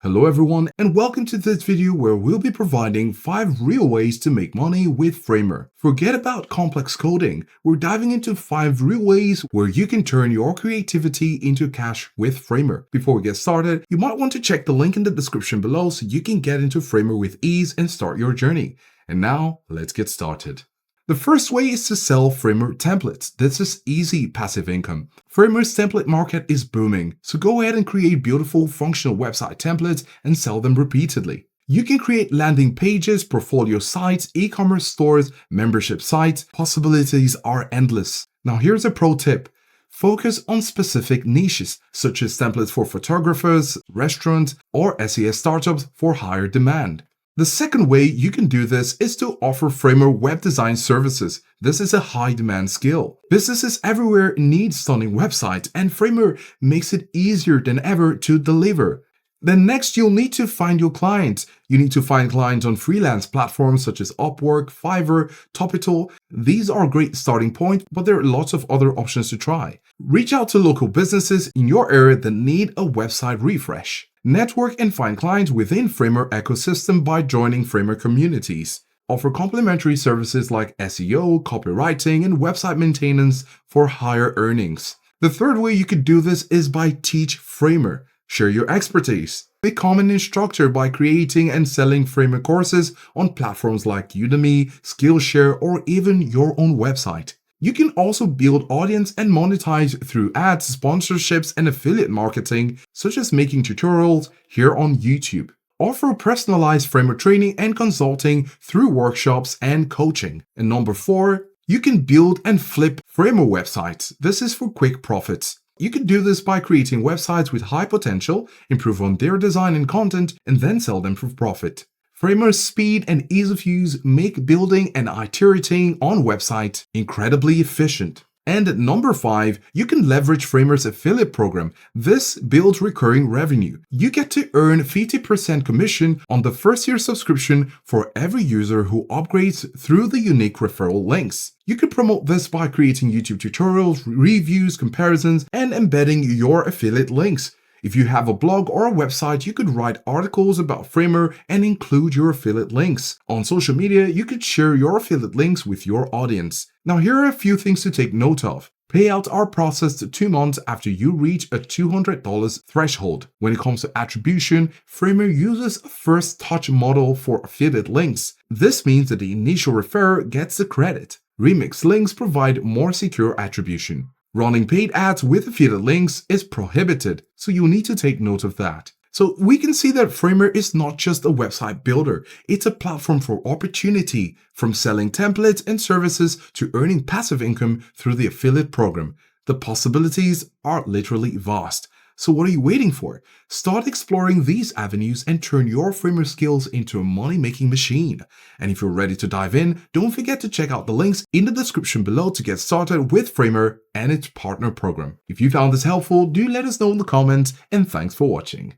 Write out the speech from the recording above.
Hello everyone and welcome to this video where we'll be providing 5 real ways to make money with Framer. Forget about complex coding, we're diving into 5 real ways where you can turn your creativity into cash with Framer. Before we get started, you might want to check the link in the description below so you can get into Framer with ease and start your journey. And now, let's get started. The first way is to sell Framer templates. This is easy passive income. Framer's template market is booming, so go ahead and create beautiful functional website templates and sell them repeatedly. You can create landing pages, portfolio sites, e-commerce stores, membership sites. Possibilities are endless. Now here's a pro tip. Focus on specific niches, such as templates for photographers, restaurants, or SES startups for higher demand. The second way you can do this is to offer Framer web design services. This is a high demand skill. Businesses everywhere need stunning websites and Framer makes it easier than ever to deliver. Then next you'll need to find your clients. You need to find clients on freelance platforms such as Upwork, Fiverr, Topital. These are a great starting point, but there are lots of other options to try. Reach out to local businesses in your area that need a website refresh. Network and find clients within Framer ecosystem by joining Framer communities. Offer complementary services like SEO, copywriting, and website maintenance for higher earnings. The third way you could do this is by teach Framer. Share your expertise. Become an instructor by creating and selling Framer courses on platforms like Udemy, Skillshare, or even your own website. You can also build audience and monetize through ads, sponsorships, and affiliate marketing, such as making tutorials here on YouTube. Offer personalized Framer training and consulting through workshops and coaching. And number 4, you can build and flip Framer websites. This is for quick profits. You can do this by creating websites with high potential, improve on their design and content, and then sell them for profit. Framer's speed and ease of use make building and iterating on websites incredibly efficient. And number 5, you can leverage Framer's affiliate program. This builds recurring revenue. You get to earn 50% commission on the first year subscription for every user who upgrades through the unique referral links. You can promote this by creating YouTube tutorials, reviews, comparisons, and embedding your affiliate links. If you have a blog or a website, you could write articles about Framer and include your affiliate links. On social media, you could share your affiliate links with your audience. Now here are a few things to take note of. Payouts are processed 2 months after you reach a $200 threshold. When it comes to attribution, Framer uses a first touch model for affiliate links. This means that the initial referrer gets the credit. Remix links provide more secure attribution. Running paid ads with affiliate links is prohibited, so you'll need to take note of that. So we can see that Framer is not just a website builder, it's a platform for opportunity, from selling templates and services to earning passive income through the affiliate program. The possibilities are literally vast. So what are you waiting for? Start exploring these avenues and turn your Framer skills into a money-making machine. And if you're ready to dive in, don't forget to check out the links in the description below to get started with Framer and its partner program. If you found this helpful, do let us know in the comments, and thanks for watching.